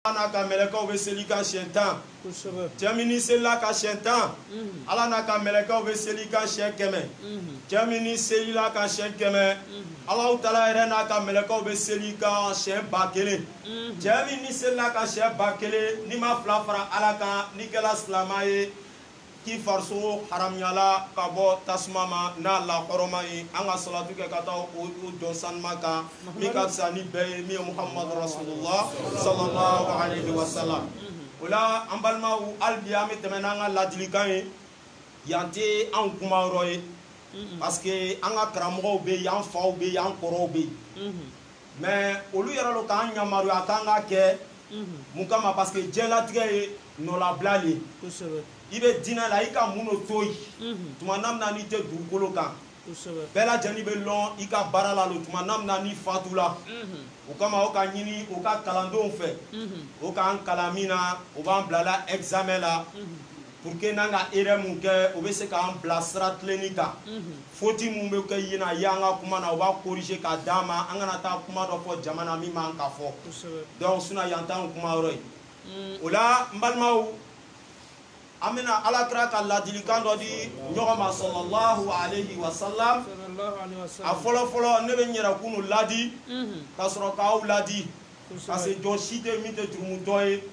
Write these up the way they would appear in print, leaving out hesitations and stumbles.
Ala ka melekaw bɛ seli kan siɲɛ 10 cɛ min ni selila ka siɲɛ 10 Ala n'a ka melekaw bɛ seli kan siɲɛ 100 cɛ min ni selila kan siɲɛ 100 Alahu Taala yɛrɛ n'a ka melekaw bɛ seli kan siɲɛ 1000 cɛ min ni selila kan siɲɛ 1000 ni ma fila fara Ala kan ni kɛla silamɛ ye k'i farisogo haramuyala ka bɔ tasuma ma n'a lahɔrɔma ye an ka salatu kɛ ka taa o jɔn sanuma kan min ka fisa ni bɛɛ ye min ye Muhamadu Rasulullah sallallahu alaihi wa sallam o la an balimaw hali bi an bɛ tɛmɛ n'an ka ladilikan ye yan tɛ anw kumayɔrɔ ye parce que an ka karamɔgɔw bɛ yen an faw bɛ yen an kɔrɔw bɛ yen mais olu yɛrɛ lo k'an yamaruya k'an ka kɛ mun kama parce que diɲɛlatigɛ ye nɔlabila de ye i bɛ diinɛ la i ka mun no to yen tuma na min na n'i tɛ dugukolo kan bɛɛ lajɛlen bɛ lɔn i ka baara la tuma na min na n'i fatula o kama o ka ɲini o ka kalandenw fɛ o k'an kalan min na o b'an bilala examen la pour que n'an ka erreur mun kɛ o bɛ se k'an bila sira tilenni kan faute mun bɛ kɛ yen na y'an ka kuma na o b'a corriger k'a d'an ma an kana taa kuma dɔ fɔ jama na min man ka fɔ donc sinon yan t'anw kumayɔrɔ ye o la n balimaw an bɛna alakira ka ladilikan dɔ di ɲɔgɔn ma sallallahu alaihi wa sallam a fɔlɔ-fɔlɔ ne bɛ n yɛrɛ kunu ladi ka sɔrɔ k'aw ladi parce que jɔn si tɛ min tɛ jurumutɔ ye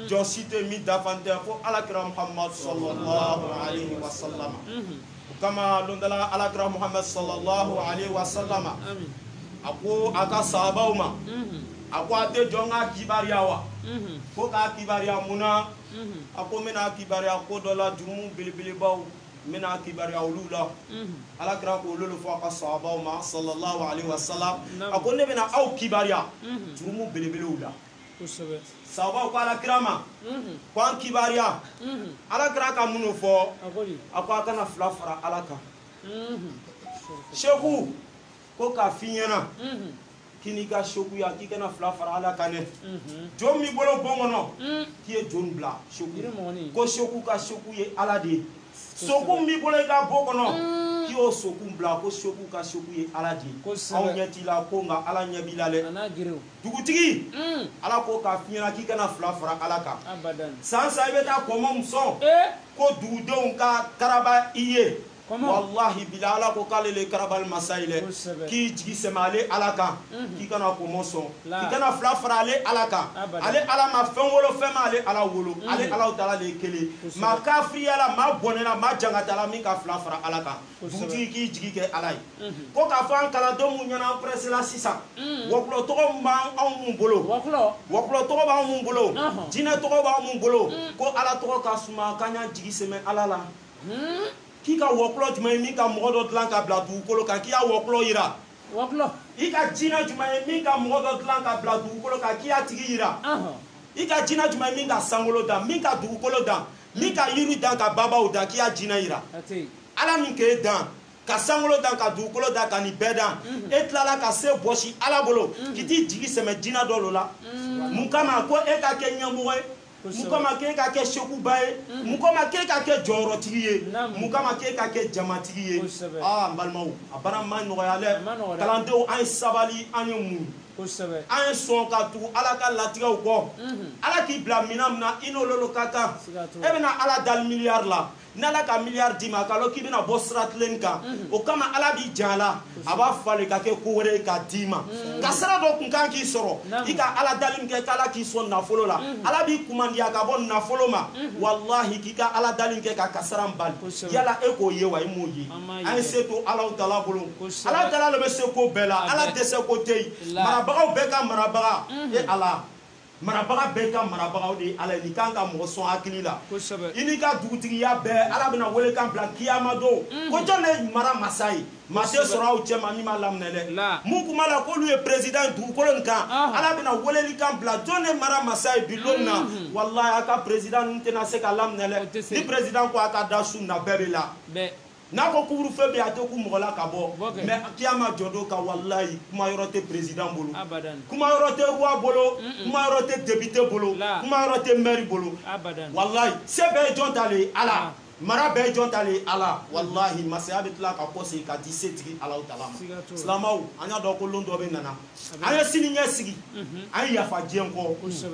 jɔn si tɛ min dafan tɛ fo alakira Muhammad sallallahu alaihi wa sallam o kama londala alakira Muhammad sallallahu alaihi wa sallam a ko a ka sahabaw ma a ko a tɛ jɔn ka kibariya wa ko k'a kibariya mun na a ko n bɛna kibariya ko dɔ la jurumu belebelebaw n bɛna kibariya olu la alakira ko olu fɔ a ka sahabaw ma sallallahu alaihi wa sallam a ko ne bɛna aw kibariya jurumu belebelew la sahabaw ko alakira ma ko an kibariya alakira ka mun fɔ a ko a kana fila fara Ala kan seku ko k'a f'i ɲɛna k'i n'i ka sekuya k'i kana fila fara Ala kan dɛ jɔn min bolo bon kɔnɔ k'i ye jɔn bila seku ko seku ka seku ye Ala de ye soku min b'i bolo i ka bon kɔnɔ k'i y'o soku bila ko seku ka seku ye Ala de ye anw ɲɛ t'i la ko nka Ala ɲɛ b'i la dɛ dugutigi Ala ko k'a f'i ɲɛna k'i kana fila fara Ala kan san san i bɛ taa kɔmɔ min sɔn ko dugudenw ka karaba i ye wallahi bila Ala ko k'ale le karabal masa ye dɛ k'i jigi sɛmɛ ale Ala kan k'i kana kɔmɔ sɔn k'i kana fila fara ale Ala kan ale Ala ma fɛn wolo fɛn ma ale Ala wolo ale Ala Taala le ye kelen maa kafiriya la maa bɔnɛla maa jangata la min ka fila fara Ala kan dugutigi k'i jigi kɛ Ala ye ko k'a fɔ an kalandenw mun ɲɛna an presse la sisan wɔkulɔ tɔgɔ min b'anw mun bolo wɔkulɔ tɔgɔ b'anw mun bolo jinɛ tɔgɔ b'anw mun bolo ko Ala tɔgɔ ka suma k'an y'an jigi sɛmɛ Ala la k'i ka wɔkulɔ jumɛn ye min ka mɔgɔ dɔ dilan ka bila dugukolo kan k'i y'a wɔkulɔ yira i ka jinɛ jumɛn ye min ka mɔgɔ dɔ dilan ka bila dugukolo kan k'i y'a tigi yira i ka jinɛ jumɛn ye min ka sankolo dan min ka dugukolo dan min ka yiri dan ka babaw dan k'i y'a jinɛ yira Ala min k'e dan ka sankolo dan ka dugukolo dan ka nin bɛɛ dan e tilala ka se bɔsi Ala bolo k'i t'i jigi sɛmɛ jinɛ dɔ la mun kama ko e ka kɛ ɲɛmɔgɔ ye mun kama k'e ka kɛ sekuba ye mun kama k'e ka kɛ jɔyɔrɔtigi ye mun kama k'e ka kɛ jamatigi ye n balimaw a baara ma nɔgɔya dɛ kalandenw an ye sabali an ye mun an ye sɔn ka tugu Ala ka latigɛw kɔ Ala k'i bila minɛn min na i n'olu ka kan e bɛna Ala dali miliyari la n'Ala ka miliyari d'i ma k'a dɔn k'i bɛna bɔ sira tilenni kan o kama Ala b'i jan a la a b'a falen ka kɛ ko wɛrɛ ye k'a d'i ma ka sira dɔ kun kan k'i sɔrɔ i ka Ala dali min kɛ k'Ala k'i sɔn nafolo la Ala b'i kumandiya ka bɔ nafolo ma wallahi k'i ka Ala dali min kɛ ka kasara bali yala e k'o ye wa i m'o ye an ye se to Ala Taala bolo Ala Taala le bɛ se ko bɛɛ la Ala dɛsɛ ko tɛ yen marabagaw bɛɛ ka marabaga e Ala marabaga bɛɛ ka marabagaw de ye Ala ye nin kan ka mɔgɔ sɔn hakili la i n'i ka dugutigiya bɛɛ Ala bɛna welekan bila kiyama don ko jɔn de ye mara masa ye maa tɛ sɔrɔ aw cɛ ma min m'a laminɛ dɛ mun kuma la k'olu ye président ye dugukolo nin kan Ala bɛna welelikan bila jɔn de mara masa ye bi don na wallahi a ka président ninnu tɛna se ka laminɛ dɛ ni président ko a ka da su na bɛɛ bɛ la n'a ko couvre-feu bɛ yen a tɛ ku mɔgɔ la ka bɔ mais kiyama jɔ don ka wallahi kumayɔrɔ tɛ président bolo kumayɔrɔ tɛ roi bolo kumayɔrɔ tɛ député bolo kumayɔrɔ tɛ maire bolo wallahi se bɛɛ ye jɔn ta le ye Ala mara bɛɛ jɔn ta le ala wallahi masaya bɛ tila ka kɔ segin ka di setigi ala taala ma silamɛw an y'a dɔn ko lon dɔ bɛ nana an ye sini ɲɛ sigi an ye yafa diɲɛ kɔ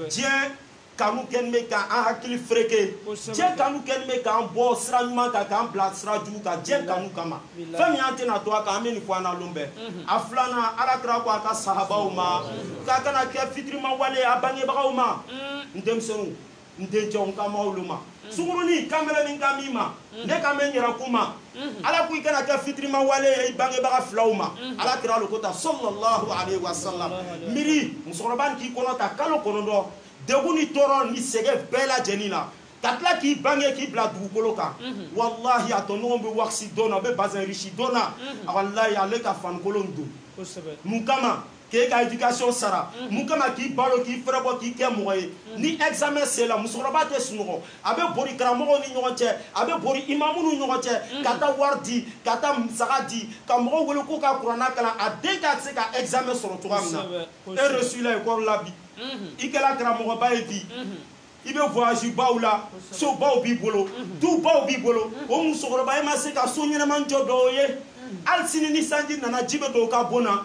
diɲɛ kanu kɛlen bɛ k'an hakili fereke diɲɛ kanu kɛlen bɛ k'an bɔ sira ɲuman kan k'an bila sira jugu kan diɲɛ kanu kama fɛn min an tɛna to a kan an bɛ nin fɔ an na lon bɛɛ a filanan alakira ko a ka sahabaw ma k'a kana kɛ fitirima wale a bangebagaw ma n denmisɛnninw n dencɛw n ka mɔgɔw ma sunguruni kamera ni ka min ma ne ka mɛn yɛrɛ kun ma ala ko i kana kɛ fitirima wale i bangebaga filaw ma ala kira lo ko ta sallallahu alaihi wasallam miri musokɔrɔba k'i kɔnɔ ta kalo kɔnɔntɔn degun ni tɔɔrɔ ni sɛgɛn bɛɛ lajɛlen na ka tila k'i bange k'i bila dugukolo kan wallahi a tɔɲɔgɔn bɛ wakisi dɔn na a bɛ bazɛn risi dɔn na wallahi ale ka fanikolo don mun kama k'e ka éducation sara mun kama k'i balo k'i fɛrɛbɔ k'i kɛ mɔgɔ ye ni examen sela musokɔrɔba tɛ sunɔgɔ a bɛ bori karamɔgɔw ni ɲɔgɔn cɛ a bɛ bori imamu ni ɲɔgɔn cɛ ka taa wari di ka taa musaka di ka mɔgɔw wele k'u ka kuranna kalan a den ka se ka examen sɔrɔ cogoya min na e reçu la école la bi i kɛra karamɔgɔba ye bi i bɛ voyage baw la so baw b'i bolo du baw b'i bolo o musokɔrɔba e ma se ka so ɲɛnama jɔ dɔw ye hali sini ni sanji nana ji bɛ don ka bon na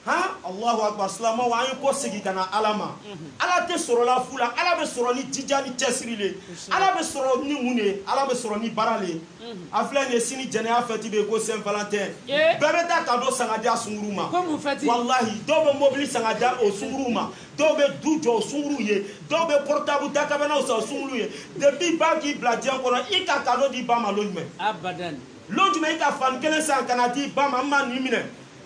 ha Allahu akbar silamɛw an ye kɔ segin ka na ala ma ala tɛ sɔrɔla fu la ala bɛ sɔrɔ ni jija ni cɛsiri le ala bɛ sɔrɔ ni mun de ala bɛ sɔrɔ ni baara le a filɛ nin ye sini jɛnɛya fɛti bɛ yen ko Saint Valentin bɛɛ bɛ taa cadeau san ka di a sunguru ma wallahi dɔw bɛ mobili san ka di o sunguru ma dɔw bɛ du jɔ o sunguru ye dɔw bɛ portable dakabanaw san o sunguru ye depuis ba k'i bila diɲɛ kɔnɔ i ka cadeau di ba ma lon jumɛn abadan lon jumɛn i ka fani kelen san ka na di ba ma n ma nin minɛ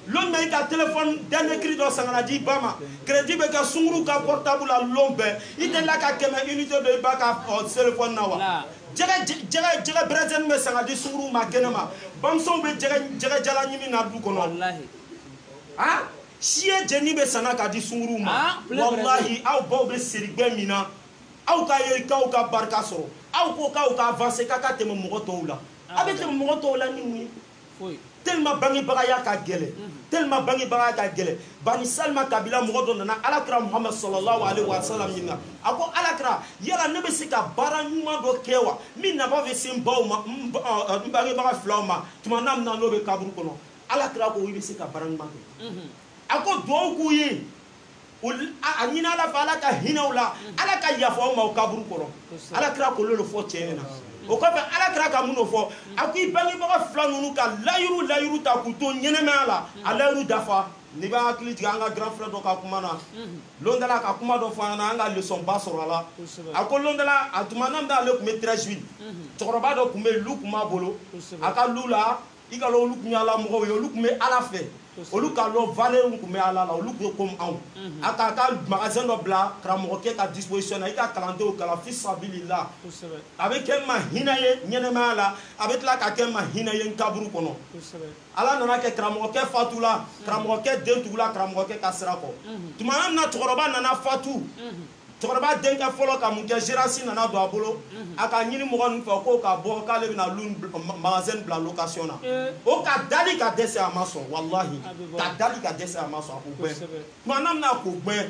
lon bɛ i ka téléphone dernier cri dɔ san ka na di ba ma crédit bɛ kɛ sunguru ka portable la lon bɛɛ i delila ka 100 unité dɔ i ba ka téléphone na wa jɛgɛ bɛrɛtɛni bɛ san ka di sunguru ma kɛnɛ ma bamusow bɛ jɛgɛ jala ɲimi na du kɔnɔ ah si ye jɛni bɛ sanna ka di sunguru ma wallahi aw baw bɛ seribɛ min na aw ka ye k'aw ka barika sɔrɔ aw ko k'aw ka avancer k'a ka tɛmɛ mɔgɔ tɔw la a bɛ tɛmɛ mɔgɔ tɔw la ni mun ye tellement bangebagaya ka gɛlɛn tellement bangebagaya ka gɛlɛn bani salma kabila mɔgɔ dɔ nana alakira muhammad sallallahu alaihi wa sallam ɲininka a ko alakira yala ne bɛ se ka baara ɲuman dɔ kɛ wa min nafa bɛ se n baw ma n bangebaga filaw ma tuma na min na n'o bɛ kaburu kɔnɔ alakira ko i bɛ se ka baara ɲuman kɛ a ko duwawu k'u ye a ɲini ala fɛ ala ka hinɛ u la ala ka yafa aw ma o kaburu kɔrɔ alakira ko l'o fɔ cɛ ɲɛna o kɔfɛ alakira ka mun fɔ a ko i bangebaga fila ninnu ka layiru ta k'u to ɲɛnɛmaya la a layiru dafa n'i bɛ hakili jigin an ka grand frère dɔ ka kuma na lon dala ka kuma dɔ fɔ an na an ka leçon ba sɔrɔ a la a ko lon dala a tuma na min ale tun bɛ 13 juillet cɛkɔrɔba dɔ tun bɛ yen lu tun b'a bolo a ka lu la i ka olu tun ye ala mɔgɔw ye olu tun bɛ ala fɛ olu ka lɔ valeur tun bɛ ala la olu tun ye comme anw a ka magasin dɔ bila karamɔgɔkɛ ka disposition na i ka kalandenw kalan fi sabilillah a bɛ kɛ n ma hinɛ ye ɲɛnɛmaya la a bɛ tila ka kɛ n ma hinɛ ye n kaburu kɔnɔ ala nana kɛ karamɔgɔkɛ fatula karamɔgɔkɛ den tugula karamɔgɔkɛ ka sira kɔ tuma min na cɛkɔrɔba nana fatu cɛkɔrɔba denkɛ fɔlɔ ka mun kɛ gérasi nana don a bolo a ka ɲini mɔgɔ ninnu fɛ ko ka bɔ k'ale bɛna magasin bila location na o ka dali ka dɛsɛ a ma sɔn wallahi ka dali ka dɛsɛ a ma sɔn a ko gbɛn tuma na min na ko gbɛn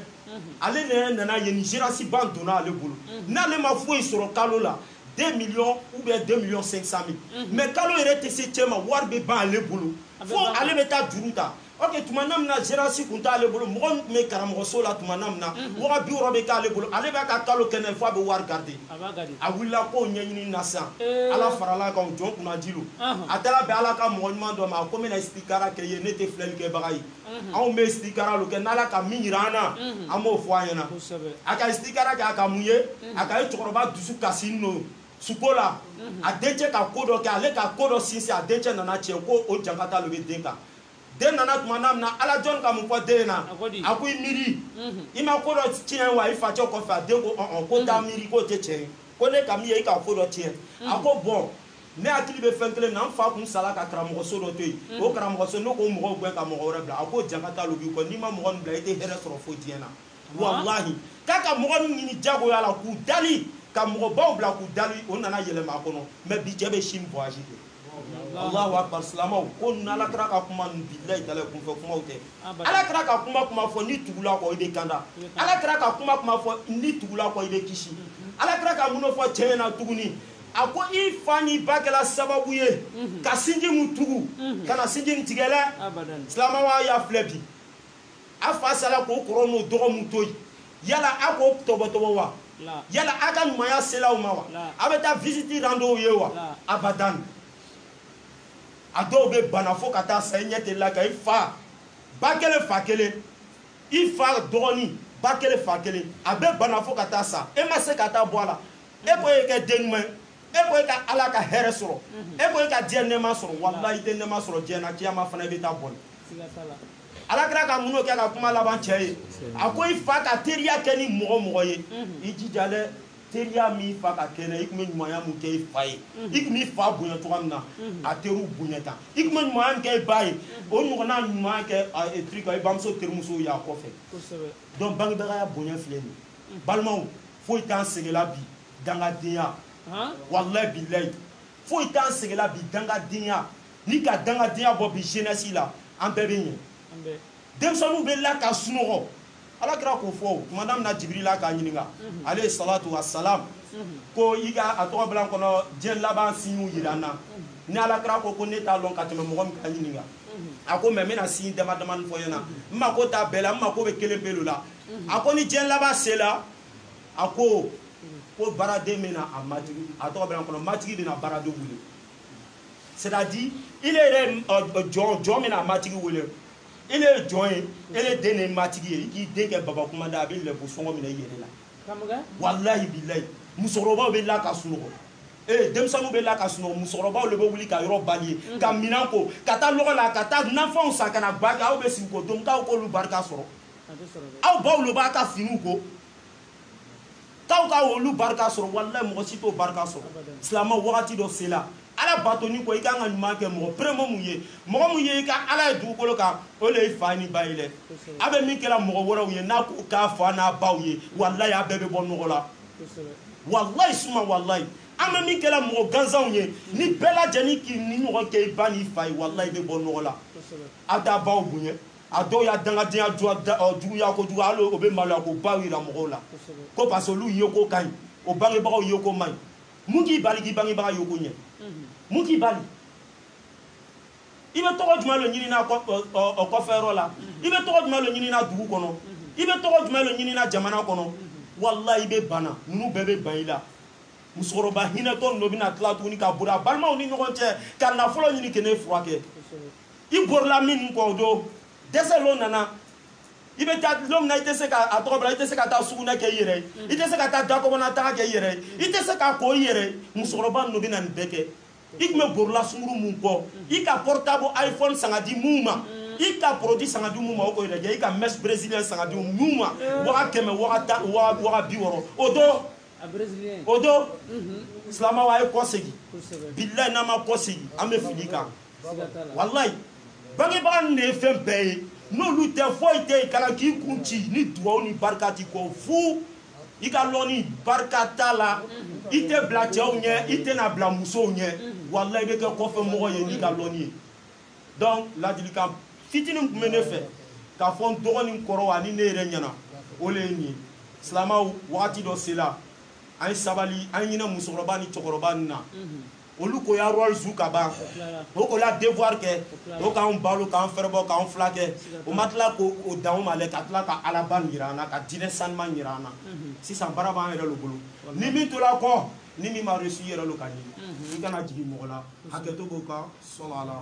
ale de nana yen ni gérasi ban donna ale bolo n'ale ma foyi sɔrɔ kalo la 2 millions ou bien 2 millions 500 000 mais kalo yɛrɛ tɛ se cɛ ma wari bɛ ban ale bolo fo ale bɛ taa juru ta ok tuma na min na gérasi kun t'ale bolo mɔgɔ min tun bɛ karamɔgɔso la tuma na min na waga 50 bɛ k'ale bolo ale b'a ka kalo kɛnɛ fo a bɛ wari garder a wulila k'o ɲɛɲini na sisan ala farala kan jɔn kunna jilo a taara bɛn ala ka mɔgɔ ɲuman dɔ ma ko n bɛna istikara kɛ ye ne tɛ filɛli kɛbaga ye anw bɛ istikara lo kɛ n'ala ka min jira an na an b'o fɔ an ɲɛna a ka istikara kɛ a ka mun ye a ka ye cɛkɔrɔba dusu kasi n'o suko la a dencɛ ka ko dɔ kɛ ale ka ko dɔ sinsin a dencɛ nana tiɲɛ ko o jankata lo bɛ den kan den nana tuma na min na ala jɔn ka mun fɔ den na a ko i miiri i ma ko dɔ tiɲɛ wa i facɛ kɔfɛ a den ko ko t'a miiri k'o tɛ tiɲɛ ko ne ka min ye i ka ko dɔ tiɲɛ a ko bɔn ne hakili bɛ fɛn kelen na n fa kun sala ka karamɔgɔso dɔ to yen o karamɔgɔso n'o ko mɔgɔw gɛn ka mɔgɔ wɛrɛ bila a ko jankata lo b'i kɔ n'i ma mɔgɔ nin bila i tɛ hɛrɛ sɔrɔ fo diɲɛ na wallahi k'a ka mɔgɔ nin ɲini jagoya la k'u dali ka mɔgɔbaw bila k'u dali o nana yɛlɛma a kɔnɔ mais bi cɛ bɛ Chine voyage kɛ Allahu akbar silamɛw ko nin alakira ka kuma nin bilahi tala kunfɛ kumaw tɛ alakira ka kuma fɔ ni tugula kɔ i bɛ kanda alakira ka kuma fɔ ni tugula kɔ i bɛ kisi alakira ka mun fɔ cɛ ɲɛna tuguni a ko i fa ni ba kɛla sababu ye ka sinji mun tugu kana sinji in tigɛ dɛ silamɛw y'a filɛ bi a fa sala k'o kɔrɔ n'o dɔgɔ mun to yen yala a k'o tɔbɔtɔbɔ wa yala a ka ɲumanya sela o ma wa a bɛ taa visite rendre o ye wa abadan a dɔw bɛ bana fo ka taa sa i ɲɛ tɛ la ka i fa ba kelen fa kelen i fa dɔgɔnin ba kelen fa kelen a bɛ bana fo ka taa sa e ma se ka taa bɔ a la e ko e kɛ den ɲuman ye e ko e ka ala ka hɛrɛ sɔrɔ e ko e ka diɲɛ nɛɛma sɔrɔ walahi i tɛ nɛɛma sɔrɔ diɲɛ na kiyama fana i bɛ taa bɔnɛ alakira ka mun kɛ ka kuma laban cɛ ye a ko i fa ka teriya kɛ ni mɔgɔ mɔgɔ ye i jija dɛ teriya min fa ka kɛnɛ i tun bɛ ɲumanya mun kɛ i fa ye i tun b'i fa bonya cogoya min na a teriw bonya tan i tun bɛ ɲumanya min kɛ i ba ye o ɲɔgɔnna ɲumanya kɛ truc i bamuso terimusow y'a kɔfɛ donc bangebagaya bonya filɛ nin ye balimaw foyi t'an segela bi dangadenya walahi bilahi foyi t'an segela bi dangadenya ni ka dangadenya bɔ bi jeunesse la an bɛɛ bɛ ɲɛ denmisɛnninw bɛ la ka sunɔgɔ alakira k'o fɔ tuma min na jibirila k'a ɲininka ale salatu wa salam ko i ka a tɔgɔ bila n kɔnɔ diɲɛ laban siɲɛw yira n na ni alakira ko ne t'a dɔn ka tɛmɛ mɔgɔ min ka ɲininka a ko mɛ n bɛna siɲɛ dama damani fɔ ɲɛna n mako t'a bɛɛ la n mako bɛ kelen pe la a ko ni diɲɛ laban sela a ko baaraden bɛ na a matigi a tɔgɔ bila n kɔnɔ matigi bɛ na baaraden wele c'est à dire il est jɔn bɛ na a matigi wele il est jɔn ye ele den de ye matigi ye i k'i den kɛ baba kumanda a bɛ lɛbu sɔngɔ minɛ i yɛrɛ la walahi bilahi musokɔrɔbaw bɛ la ka sunɔgɔ denmisɛnninw bɛ la ka sunɔgɔ musokɔrɔbaw de bɛ wuli ka yɔrɔ bali ye ka minan ko ka taa lɔgɔ la ka taa nafɛnw san ka na ba kɛ aw bɛ sigi k'o dun k'aw k'olu barika sɔrɔ aw baw de b'a ka finiw ko k'aw ka olu barika sɔrɔ walahi mɔgɔ si t'o barika sɔrɔ silamɛ wagati dɔ sela ala batoni ko i kan ka ɲuman kɛ mɔgɔ premier mun ye mɔgɔ mun ye i ka ala ye dugukolo kan o de ye fa ni ba ye dɛ a bɛ min kɛra mɔgɔ wɛrɛw ye n'a ko k'a fa n'a baw ye walahi a bɛɛ bɛ bɔ nɔgɔ la walahi suma walahi an bɛ min kɛra mɔgɔ gansanw ye ni bɛɛ lajɛlen k'i ni ɲɔgɔn kɛ i ba n'i fa ye walahi i bɛ bɔ nɔgɔ la a t'a baw bonya a dɔw y'a dangadenya juguya kojugu hali o bɛ maloya ko baw yira mɔgɔw la ko parce que olu ye ko ka ɲi o bangebagaw ye ko man ɲi mun k'i bali k'i bangebaga ye ko ɲɛ mun k'i bali i bɛ tɔgɔ jumɛn de ɲini na kɔfɛyɔrɔ la i bɛ tɔgɔ jumɛn de ɲini na dugu kɔnɔ i bɛ tɔgɔ jumɛn de ɲini na jamana kɔnɔ walahi i bɛ bana ninnu bɛɛ bɛ ban i la musokɔrɔba hinɛtɔ ninnu bɛna tila tuguni ka boli a balimaw ni ɲɔgɔn cɛ ka nafolo ɲini k'e furakɛ i borila min kɔ o don dɛsɛ dɔ nana i bɛ taa don min na i tɛ se ka a tɔgɔ bila i tɛ se ka taa sugunɛ kɛ i yɛrɛ ye i tɛ se ka taa dakɔbɔna taga kɛ i yɛrɛ ye i tɛ se ka ko i yɛrɛ ye musokɔrɔba ninnu bɛna nin bɛɛ kɛ i tun bɛ borila sunguru mun kɔ i ka portable iPhone san ka di mun ma i ka produit san ka di mun ma o k'o lajɛ i ka mèche brésilien san ka di mun ma waga 100 waga 60 o don silamɛw a ye kɔ segin bilahi n'an ma kɔ segin an bɛ fili kan walahi bangebaga ninnu de ye fɛn bɛɛ ye n'olu tɛ foyi tɛ yen kana k'i kun ci ni dugawu ni barika t'i kɔ fu i ka lɔnni barika t'a la i tɛ bila cɛw ɲɛ i tɛna bila musow ɲɛ walahi i bɛ kɛ kɔfɛ mɔgɔ ye n'i ka lɔnni ye donc ladilikan fitinin tun bɛ ne fɛ k'a fɔ n dɔgɔnin kɔrɔ ani ne yɛrɛ ɲɛna o de ye nin ye silamɛw wagati dɔ sela an ye sabali an ye ɲinɛ musokɔrɔba ni cɛkɔrɔba ninnu na olu ko y'a rôle jouer ka ban o ko la devoir kɛ o k'anw balo k'an fɛrɛbɔ k'an fila kɛ o ma tila k'o dan o ma dɛ ka tila ka alaba jira an na ka diinɛ sanuma jira an na sisan baara b'an yɛrɛ de bolo ni min tola kɔ ni min ma reçu i yɛrɛ lo ka ɲini i kana jigin mɔgɔ la hakɛto b'o kan sɔlɔ ala